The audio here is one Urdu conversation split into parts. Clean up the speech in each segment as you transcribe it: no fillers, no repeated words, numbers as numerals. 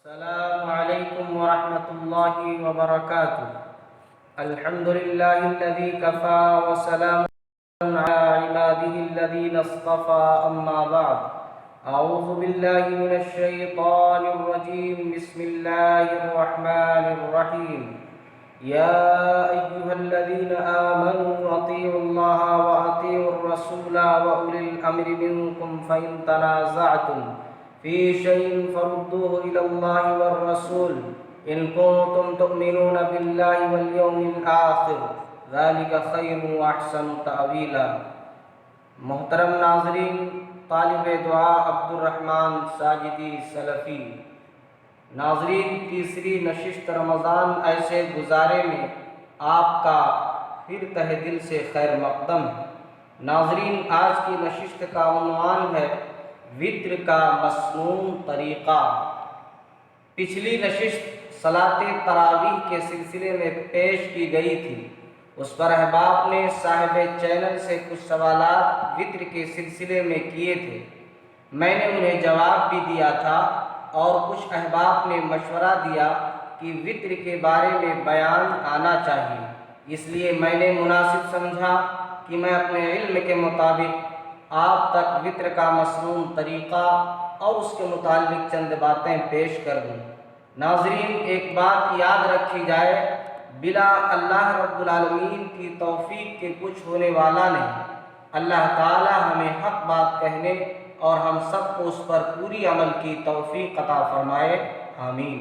السلام عليكم ورحمة الله وبركاته. الحمد لله الذي كفى وسلام على عباده الذين اصطفى، أما بعد. أعوذ بالله من الشيطان الرجيم. بسم الله الرحمن الرحيم. يا أيها الذين آمنوا أطيعوا الله وأطيعوا الرسول وأولي الأمر منكم فإن تنازعتم في شيء فردوه إلى الله والرسول إن كنتم تؤمنون بالله واليوم الآخر ذلك خير وأحسن تأويلا. محترم ناظرین، طالب دعا عبد الرحمن ساجدی سلفی. ناظرین، تیسری نشست رمضان ایسے گزارے میں آپ کا پھر تہ دل سے خیر مقدم. ناظرین، آج کی نشست کا عنوان ہے وطر کا مسنون طریقہ. پچھلی نشست صلاۃ تراویح کے سلسلے میں پیش کی گئی تھی. اس پر احباب نے صاحب چینل سے کچھ سوالات وطر کے سلسلے میں کیے تھے. میں نے انہیں جواب بھی دیا تھا اور کچھ احباب نے مشورہ دیا کہ وطر کے بارے میں بیان آنا چاہیے. اس لیے میں نے مناسب سمجھا کہ میں اپنے علم کے مطابق آپ تک وطر کا مسنون طریقہ اور اس کے متعلق چند باتیں پیش کر دوں. ناظرین، ایک بات یاد رکھی جائے، بلا اللہ رب العالمین کی توفیق کے کچھ ہونے والا نہیں. اللہ تعالی ہمیں حق بات کہنے اور ہم سب کو اس پر پوری عمل کی توفیق عطا فرمائے، آمین.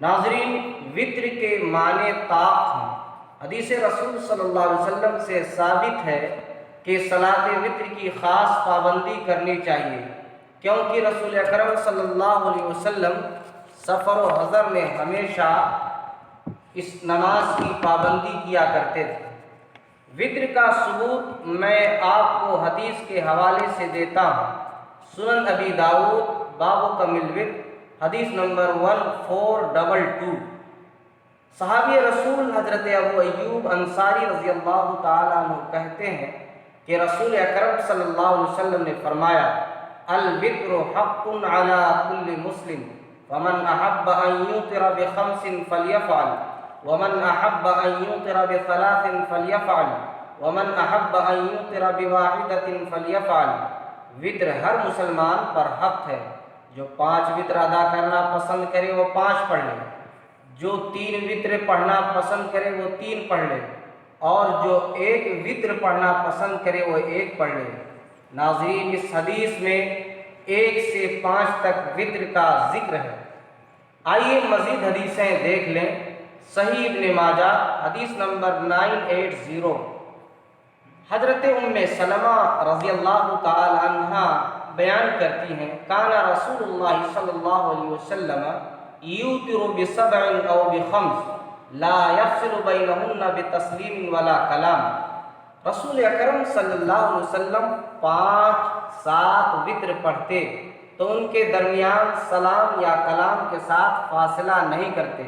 ناظرین، وطر کے معنی طاق ہیں. حدیث رسول صلی اللہ علیہ وسلم سے ثابت ہے کہ صلاۃ وطر کی خاص پابندی کرنی چاہیے، کیونکہ رسول اکرم صلی اللہ علیہ وسلم سفر و حضر میں ہمیشہ اس نماز کی پابندی کیا کرتے تھے. وطر کا ثبوت میں آپ کو حدیث کے حوالے سے دیتا ہوں. سنن ابی داؤد باب کمل وطر، حدیث نمبر 1422. صحابی رسول حضرت ابو ایوب انصاری رضی اللہ تعالیٰ عنہ کہتے ہیں کہ رسول اکرم صلی اللہ علیہ وسلم نے فرمایا، الوطر حق علی کل مسلم فمن احب ان یوطر بخمس فلیفعل ومن احب ان یوطر بثلاث فلیفعل ومن احب ان یوطر بواحدۃ فلیفعل. وطر ہر مسلمان پر حق ہے. جو 5 وطر ادا کرنا پسند کرے وہ 5 پڑھ لے، جو 3 وطر پڑھنا پسند کرے وہ 3 پڑھ لے، اور جو 1 وطر پڑھنا پسند کرے وہ 1 پڑھ لے. ناظرین، اس حدیث میں 1 سے 5 تک وطر کا ذکر ہے. آئیے مزید حدیثیں دیکھ لیں. صحیح ابن ماجہ حدیث نمبر 980. حضرت ام سلمہ رضی اللہ تعالی عنہ بیان کرتی ہیں، کان رسول اللہ صلی اللہ علیہ وسلم یوتر ب7 او ب5 لا یفصل بینہن بتسلیم ولا کلام. رسول اکرم صلی اللہ علیہ وسلم 5-7 وطر پڑھتے تو ان کے درمیان سلام یا کلام کے ساتھ فاصلہ نہیں کرتے.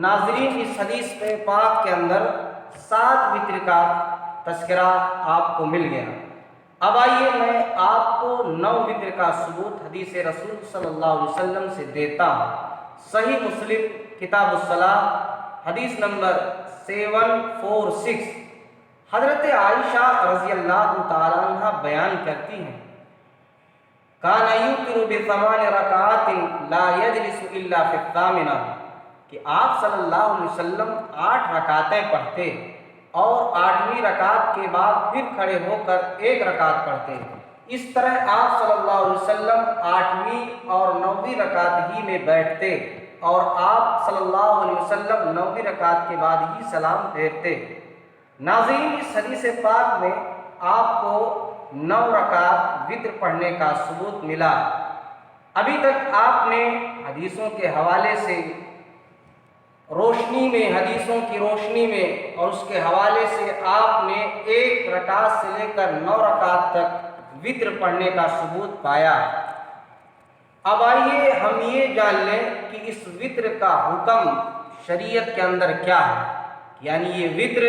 ناظرین، اس حدیث پاک کے اندر 7 وطر کا تذکرہ آپ کو مل گیا. اب آئیے میں آپ کو 9 وطر کا ثبوت حدیث رسول صلی اللہ علیہ وسلم سے دیتا ہوں. صحیح مسلم کتاب الصلاۃ حدیث نمبر 746. حضرت عائشہ رضی اللہ تعالی عنہ بیان کرتی ہیں، کان یوتر ب8 رکعات لا یجلس الا فی الثامنہ، کہ آپ صلی اللہ علیہ وسلم 8 رکعتیں پڑھتے اور 8ویں رکعت کے بعد پھر کھڑے ہو کر 1 رکعت پڑھتے. اس طرح آپ صلی اللہ علیہ وسلم 8ویں اور 9ویں رکعت ہی میں بیٹھتے اور آپ صلی اللہ علیہ وسلم 9ویں رکعت کے بعد ہی سلام پھیرتے. ناظرین، اس حدیث پاک میں آپ کو 9 رکعت وطر پڑھنے کا ثبوت ملا. ابھی تک آپ نے حدیثوں کے حوالے سے حدیثوں کی روشنی میں اور اس کے حوالے سے آپ نے 1 رکعت سے لے کر 9 رکعت تک وطر پڑھنے کا ثبوت پایا. اب آئیے ہم یہ جان لیں کہ اس وطر کا حکم شریعت کے اندر کیا ہے، یعنی یہ وطر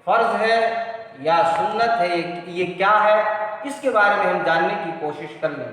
فرض ہے یا سنت ہے، یہ کیا ہے، اس کے بارے میں ہم جاننے کی کوشش کر لیں.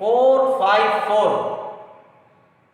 454।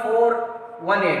1418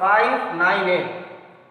598।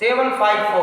754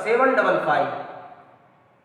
755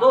2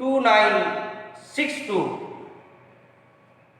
2962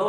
2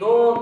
2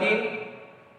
3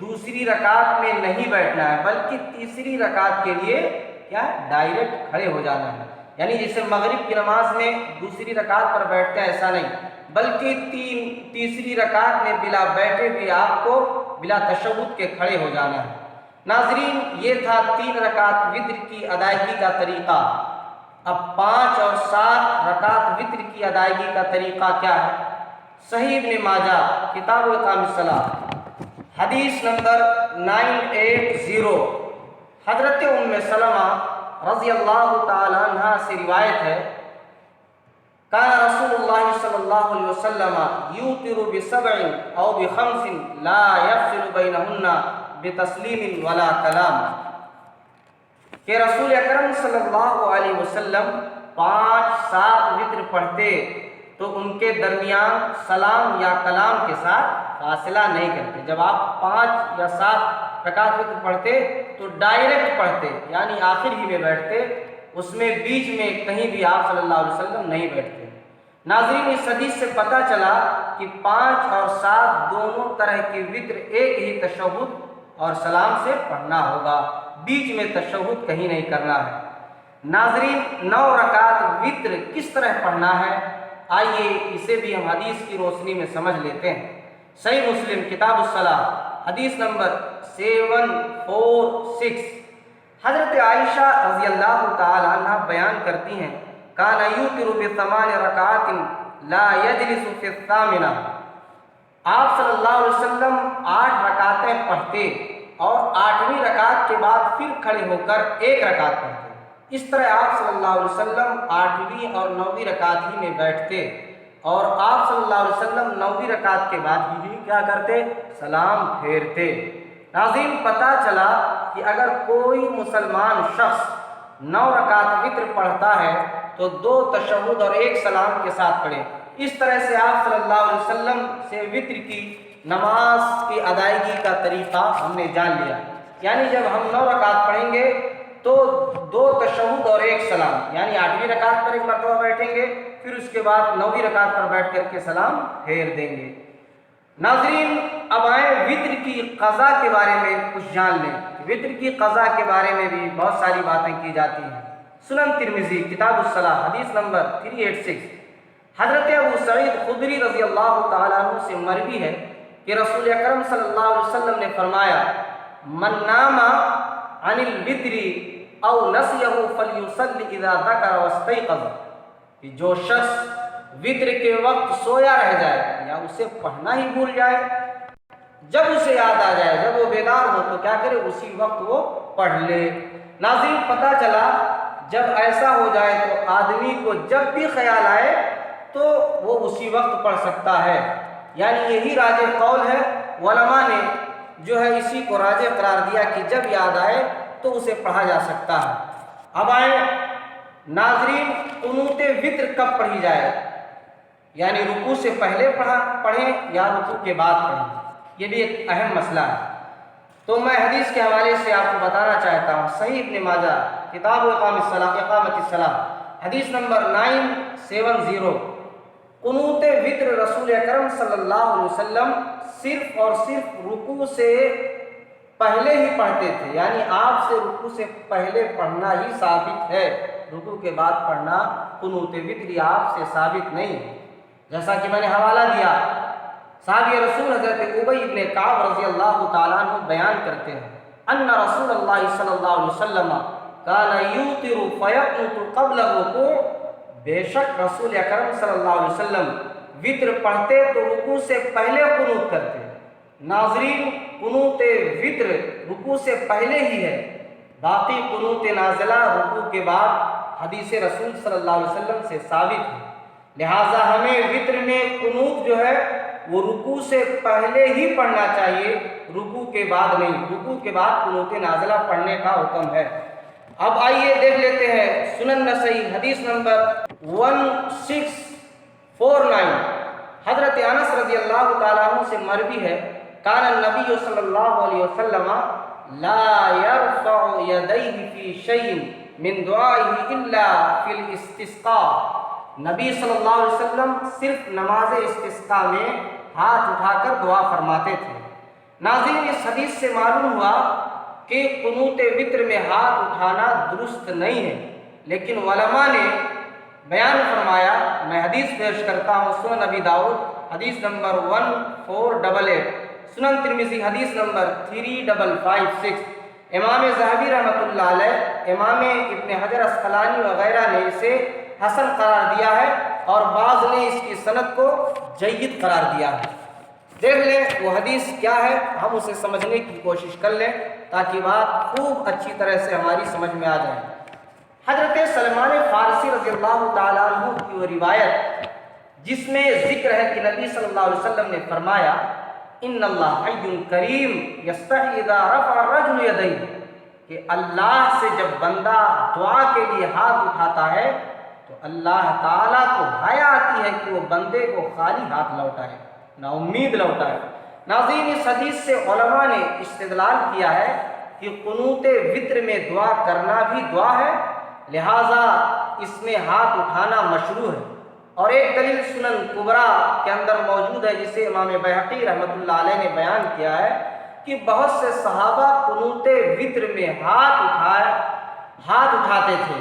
دوسری رکعت میں نہیں بیٹھنا ہے بلکہ تیسری رکعت کے لیے کیا ہے ڈائریکٹ کھڑے ہو جانا ہے. یعنی جیسے مغرب کی نماز میں دوسری رکعت پر بیٹھتے ہیں ایسا نہیں بلکہ تیسری رکعت میں بلا بیٹھے بھی آپ کو بلا تشہد کے کھڑے ہو جانا ہے. ناظرین یہ تھا 3 رکعت وتر کی ادائیگی کا طریقہ. اب 5 اور 7 رکعت وتر کی ادائیگی کا طریقہ کیا ہے؟ صحیح ابن ماجہ کتاب اقام الصلاۃ حدیث نمبر 980 حضرت ام سلمہ رضی اللہ تعالی عنہ سے روایت ہے کان رسول اللہ صلی اللہ علیہ وسلم یوتر بسبع او بخمس لا یفصل بینہن بتسلیم ولا کلام، کہ رسول اکرم صلی اللہ علیہ وسلم 5-7 وتر پڑھتے تو ان کے درمیان سلام یا کلام کے ساتھ فاصلہ نہیں کرتے. جب آپ 5 یا 7 رکعت وتر پڑھتے تو ڈائریکٹ پڑھتے یعنی آخر ہی میں بیٹھتے، اس میں بیچ میں کہیں بھی آپ صلی اللہ علیہ وسلم نہیں بیٹھتے. ناظرین اس حدیث سے پتہ چلا کہ 5 اور 7 دونوں طرح کے وتر ایک ہی تشہد اور سلام سے پڑھنا ہوگا، بیچ میں تشہد کہیں نہیں کرنا ہے. ناظرین 9 رکعت وتر کس طرح پڑھنا ہے؟ آئیے اسے بھی ہم حدیث کی روشنی میں سمجھ لیتے ہیں. صحیح مسلم کتاب الصلاۃ حدیث نمبر 746 حضرت عائشہ رضی اللہ تعالی عنہ بیان کرتی ہیں کان یوتر ب8 رکعات لا یجلس فی الثامنہ، آپ صلی اللہ علیہ وسلم 8 رکعتیں پڑھتے اور 8ویں رکعت کے بعد پھر کھڑے ہو کر 1 رکعت پڑھتے. اس طرح آپ صلی اللہ علیہ وسلم 8ویں اور 9ویں رکعت ہی میں بیٹھتے اور آپ صلی اللہ علیہ وسلم 9ویں رکعت کے بعد ہی کیا کرتے؟ سلام پھیرتے. ناظرین پتہ چلا کہ اگر کوئی مسلمان شخص 9 رکعت وتر پڑھتا ہے تو 2 تشہد اور 1 سلام کے ساتھ پڑھے. اس طرح سے آپ صلی اللہ علیہ وسلم سے وتر کی نماز کی ادائیگی کا طریقہ ہم نے جان لیا. یعنی جب ہم 9 رکعت پڑھیں گے تو 2 تشہد اور 1 سلام، یعنی 8ویں رکعت پر 1 مرتبہ بیٹھیں گے پھر اس کے بعد 9ویں رکعت پر بیٹھ کر کے سلام پھیر دیں گے. ناظرین اب آئیں وتر کی قضا کے بارے میں کچھ جان لیں. وتر کی قضا کے بارے میں بھی بہت ساری باتیں کی جاتی ہیں. سنن ترمذی کتاب الصلاۃ حدیث نمبر 386 حضرت ابو سعید خدری رضی اللہ تعالیٰ عنہ سے مروی ہے کہ رسول اکرم صلی اللہ علیہ وسلم نے فرمایا من نام عن الوتر او نسیہ فلیصلی اذا ذکر واستیقظ، کہ جو شخص وتر کے وقت سویا رہ جائے یا اسے پڑھنا ہی بھول جائے، جب اسے یاد آ جائے جب وہ بیدار ہو تو کیا کرے؟ اسی وقت وہ پڑھ لے. ناظرین پتہ چلا جب ایسا ہو جائے تو آدمی کو جب بھی خیال آئے تو وہ اسی وقت پڑھ سکتا ہے. یعنی یہی راجح قول ہے. علماء نے جو ہے اسی کو راجح قرار دیا کہ جب یاد آئے تو اسے پڑھا جا سکتا ہے. اب آئیں ناظرین قنوت وتر کب پڑھی جائے؟ یعنی رکوع سے پہلے پڑھیں یا رکوع کے بعد پڑھیں؟ یہ بھی ایک اہم مسئلہ ہے. تو میں حدیث کے حوالے سے آپ کو بتانا چاہتا ہوں. صحیح ابن ماجہ کتاب اقامت الصلاۃ حدیث نمبر 970 قنوت وتر رسول اکرم صلی اللہ علیہ وسلم صرف اور صرف رکوع سے پہلے ہی پڑھتے تھے. یعنی آپ سے رکوع سے پہلے پڑھنا ہی ثابت ہے، رکوع کے بعد پڑھنا قنوت وتر آپ سے ثابت نہیں ہے. جیسا کہ میں نے حوالہ دیا صحابی رسول حضرت ابی بن کعب رضی اللہ تعالیٰ عنہ بیان کرتے ہیں ان رسول اللہ صلی اللہ علیہ وسلم کان یوتر فیقنط قبل الرکوع، بے شک رسول اکرم صلی اللہ علیہ وسلم وتر پڑھتے تو رکوع سے پہلے قنوت کرتے. ناظرین قنوت وتر رکوع سے پہلے ہی ہے، باقی قنوت نازلہ رکوع کے بعد حدیث رسول صلی اللہ علیہ وسلم سے ثابت ہے. لہٰذا ہمیں وتر میں قنوت جو ہے وہ رکوع سے پہلے ہی پڑھنا چاہیے، رکوع کے بعد نہیں. رکوع کے بعد قنوت نازلہ پڑھنے کا حکم ہے. اب آئیے دیکھ لیتے ہیں سنن نسائی حدیث نمبر 1649 حضرت انس رضی اللہ تعالیٰ عنہ سے مروی ہے کان النبی صلی اللہ علیہ وسلم لا يرفع يديه في شيء من دعائه الا في الاستسقاء، نبی صلی اللہ علیہ وسلم صرف نماز استسقاء میں ہاتھ اٹھا کر دعا فرماتے تھے. ناظرین، اس حدیث سے معلوم ہوا کہ قنوت وطر میں ہاتھ اٹھانا درست نہیں ہے، لیکن علماء نے بیان فرمایا، میں حدیث پیش کرتا ہوں، سنن ابی داؤد حدیث نمبر 1488، سنن ترمذی حدیث نمبر 3556، امام ذہبی رحمۃ اللہ علیہ، امام ابن حجر اسقلانی وغیرہ نے اسے حسن قرار دیا ہے، اور بعض نے اس کی سند کو جید قرار دیا ہے۔ دیکھ لیں وہ حدیث کیا ہے، ہم اسے سمجھنے کی کوشش کر لیں تاکہ بات خوب اچھی طرح سے ہماری سمجھ میں آ جائے۔ حضرت سلمان فارسی رضی اللہ تعالیٰ عنہ کی وہ روایت جس میں ذکر ہے کہ نبی صلی اللہ علیہ وسلم نے فرمایا، ان اللہ حی کریم یستحی اذا رفع الرجل یدیہ، کہ اللہ سے جب بندہ دعا کے لیے ہاتھ اٹھاتا ہے تو اللہ تعالیٰ کو حیا آتی ہے کہ وہ بندے کو خالی ہاتھ لوٹائے، نا امید لوٹائے۔ ناظرین، اس حدیث سے علماء نے استدلال کیا ہے کہ قنوت وطر میں دعا کرنا بھی دعا ہے، لہٰذا اس میں ہاتھ اٹھانا مشروع ہے۔ اور ایک دلیل سنن کبریٰ کے اندر موجود ہے جسے امام بہقی رحمۃ اللہ علیہ نے بیان کیا ہے کہ بہت سے صحابہ قنوت وطر میں ہاتھ اٹھاتے تھے،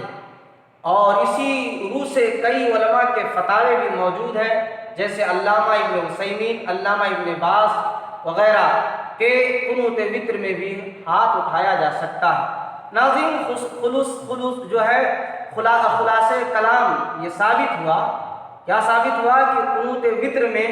اور اسی روح سے کئی علماء کے فتاوے بھی موجود ہیں، جیسے علامہ ابن عثیمین، علامہ ابن باز وغیرہ کہ قنوت وطر میں بھی ہاتھ اٹھایا جا سکتا ہے۔ ناظرین، خلوص جو ہے خلاصہ کلام یہ ثابت ہوا، کیا ثابت ہوا کہ قنوت وطر میں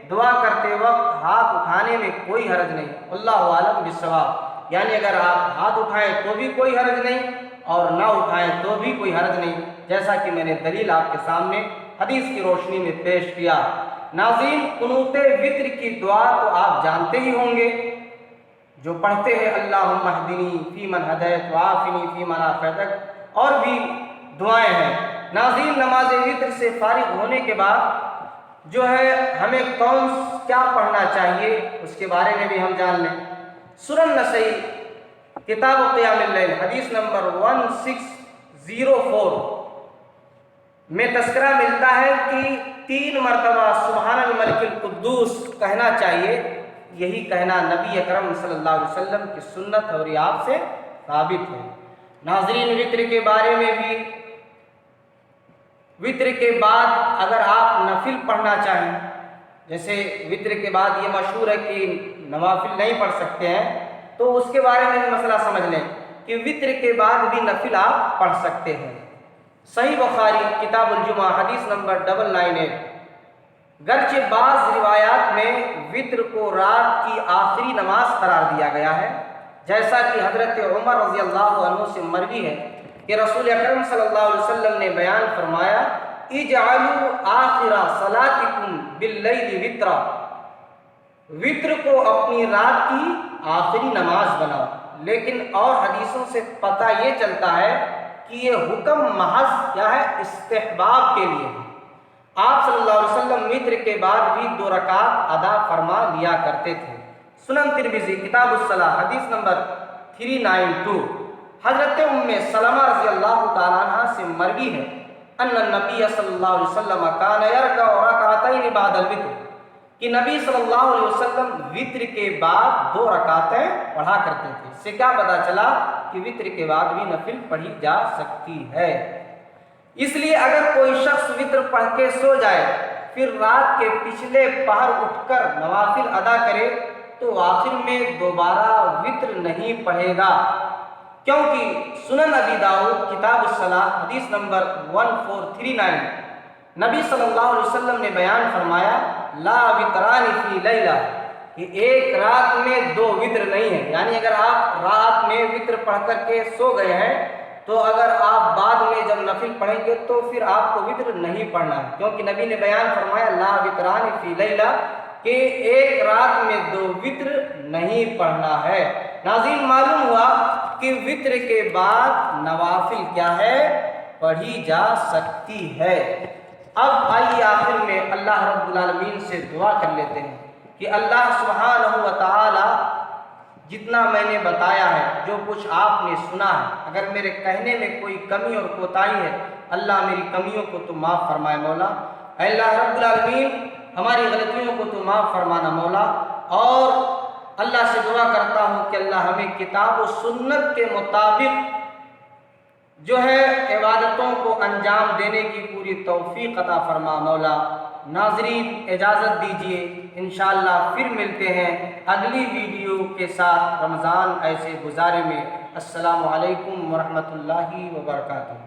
دعا کرتے وقت ہاتھ اٹھانے میں کوئی حرج نہیں، اللہ عالم بالصواب، یعنی اگر آپ ہاتھ اٹھائیں تو بھی کوئی حرج نہیں اور نہ اٹھائیں تو بھی کوئی حرج نہیں، جیسا کہ میں نے دلیل آپ کے سامنے حدیث کی روشنی میں پیش کیا۔ ناظرین، قنوت وطر کی دعا تو آپ جانتے ہی ہوں گے، جو پڑھتے ہیں اللہم اہدنی فیمن ہدیت وعافنی فیمن عافیت، اور بھی دعائیں ہیں۔ ناظرین، نماز وطر سے فارغ ہونے کے بعد جو ہے ہمیں کیا پڑھنا چاہیے اس کے بارے میں بھی ہم جان لیں۔ سنن نسائی کتاب قیام اللیل حدیث نمبر 1604 میں تذکرہ ملتا ہے کہ 3 مرتبہ سبحان الملک القدوس کہنا چاہیے، یہی کہنا نبی اکرم صلی اللہ علیہ وسلم کی سنت اور یہ آپ سے ثابت ہے۔ ناظرین، وطر کے بارے میں بھی، وطر کے بعد اگر آپ نفل پڑھنا چاہیں، جیسے وطر کے بعد یہ مشہور ہے کہ نوافل نہیں پڑھ سکتے ہیں، تو اس کے بارے میں بھی مسئلہ سمجھ لیں کہ وطر کے بعد بھی نفل آپ پڑھ سکتے ہیں۔ صحیح بخاری کتاب الجمعہ حدیث نمبر 998، گرچہ بعض روایات میں وطر کو رات کی آخری نماز قرار دیا گیا ہے، جیسا کہ حضرت عمر رضی اللہ عنہ سے مروی ہے کہ رسول اکرم صلی اللہ علیہ وسلم نے بیان فرمایا، اجعلوا آخر صلاتکم باللیل وطرا، وطر کو اپنی رات کی آخری نماز بناؤ۔ لیکن اور حدیثوں سے پتہ یہ چلتا ہے کہ یہ حکم محض کیا ہے، استحباب کے لیے ہے۔ آپ صلی اللہ علیہ وسلم وطر کے بعد بھی 2 رکعت ادا فرما لیا کرتے تھے۔ سنن ترمذی کتاب الصلاۃ حدیث نمبر 392، حضرت ام سلمہ رضی اللہ تعالیٰ عنہ سے مروی ہے ان النبی صلی اللہ علیہ وسلم کان یرکع رکعتین بعد الوتر، کہ نبی صلی اللہ علیہ وسلم وطر کے بعد 2 رکعتیں پڑھا کرتے تھے۔ اس سے کیا پتہ چلا کہ وطر کے بعد بھی نفل پڑھی جا سکتی ہے۔ اس لیے اگر کوئی شخص وطر پڑھ کے سو جائے پھر رات کے پچھلے پہر اٹھ کر نوافل ادا کرے تو آخر میں دوبارہ وطر نہیں پڑھے گا، کیونکہ سنن ابی داؤد کتاب الصلاۃ حدیث نمبر 1439 نبی صلی اللہ علیہ وسلم نے بیان فرمایا، لا وطران فی لیلہ، کہ ایک رات میں 2 وطر نہیں ہے، یعنی اگر آپ رات میں وطر پڑھ کر کے سو گئے ہیں تو اگر آپ بعد میں جب نفل پڑھیں گے تو پھر آپ کو وطر نہیں پڑھنا ہے، کیونکہ نبی نے بیان فرمایا لا وطران فی لیلہ، کہ ایک رات میں 2 وطر نہیں پڑھنا ہے۔ ناظرین، معلوم ہوا کہ وطر کے بعد نوافل کیا ہے، پڑھی جا سکتی ہے۔ اب آئیے آخر میں اللہ رب العالمین سے دعا کر لیتے ہیں کہ اللہ سبحانہ و تعالی جتنا میں نے بتایا ہے، جو کچھ آپ نے سنا ہے، اگر میرے کہنے میں کوئی کمی اور کوتاہی ہے، اللہ میری کمیوں کو تو معاف فرمائے مولا۔ اے اللہ رب العالمین، ہماری غلطیوں کو تو معاف فرمانا مولا، اور اللہ سے دعا کرتا ہوں کہ اللہ ہمیں کتاب و سنت کے مطابق جو ہے عبادتوں کو انجام دینے کی پوری توفیق عطا فرما مولا۔ ناظرین اجازت دیجیے، انشاءاللہ پھر ملتے ہیں اگلی ویڈیو کے ساتھ رمضان ایسے گزارے میں۔ السلام علیکم ورحمۃ اللہ وبرکاتہ۔